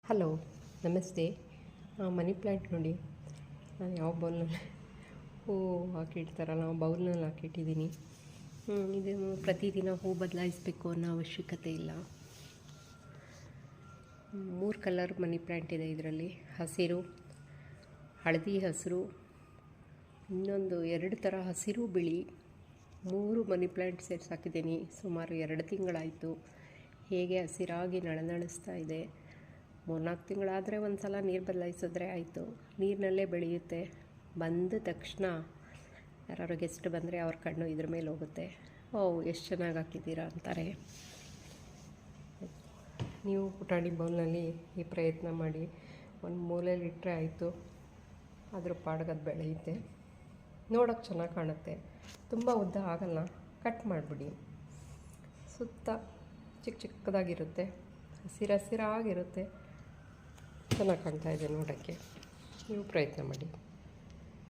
Hello, ನಮಸ್ತೆ. Money plant ನೋಡಿ, ನಾನು ಯಾವ ಬೌಲ್ನಲ್ಲಿ ಹಾಕಿಡ್ತಾರಲ್ಲ ಆ ಬೌಲ್ನಲ್ಲಿ ಹಾಕಿಟ್ಟಿದ್ದೀನಿ. ಇದು ಪ್ರತಿದಿನ ಹೂ ಬದಲಾಯಿಸಬೇಕು ಅನ್ನೋ ಅವಶ್ಯಕತೆ ಇಲ್ಲ. 3 ಕಲರ್ ಮನಿ ಪ್ಲ್ಯಾಂಟ್ ಇದೆ ಇದರಲ್ಲಿ. ಹಸಿರು, ಹಳದಿ ಹಸಿರು, ಇನ್ನೊಂದು 2 ಥರ ಹಸಿರು ಬಿಳಿ. 3 ಮನಿ ಪ್ಲ್ಯಾಂಟ್ ಸೇರಿಸಿ ಹಾಕಿದ್ದೀನಿ. ಸುಮಾರು 2 ತಿಂಗಳಾಯಿತು. ಹೇಗೆ ಹಸಿರಾಗಿ ನಳನಳಿಸ್ತಾ ಇದೆ. 3-4 ತಿಂಗಳಾದರೆ ಒಂದು ಸಲ ನೀರು ಬದಲಾಯಿಸಿದ್ರೆ ಆಯಿತು. ನೀರಿನಲ್ಲೇ ಬೆಳೆಯುತ್ತೆ. ಬಂದ ತಕ್ಷಣ ಯಾರು ಗೆಸ್ಟ್ ಬಂದರೆ ಅವ್ರ ಕಣ್ಣು ಇದ್ರ ಮೇಲೆ ಹೋಗುತ್ತೆ. ಎಷ್ಟು ಚೆನ್ನಾಗಿ ಹಾಕಿದ್ದೀರಾ ಅಂತಾರೆ. ನೀವು ಪುಟಾಣಿ ಬೌಲ್ನಲ್ಲಿ ಈ ಪ್ರಯತ್ನ ಮಾಡಿ. ಒಂದು ಮೂಲೆಯಲ್ಲಿ ಇಟ್ಟರೆ ಆಯಿತು, ಅದ್ರ ಪಾಡ್ಗೆ ಅದು ಬೆಳೆಯುತ್ತೆ. ನೋಡೋಕ್ಕೆ ಚೆನ್ನಾಗಿ ಕಾಣುತ್ತೆ. ತುಂಬ ಉದ್ದ ಆಗಲ್ಲ. ಕಟ್ ಮಾಡಿಬಿಡಿ. ಸುತ್ತ ಚಿಕ್ಕ ಚಿಕ್ಕದಾಗಿರುತ್ತೆ, ಹಸಿರಾಗಿರುತ್ತೆ. ಚೆನ್ನಾಗಿ ಕಾಣ್ತಾ ಇದೆ ನೋಡೋಕ್ಕೆ. ನೀವು ಪ್ರಯತ್ನ ಮಾಡಿ.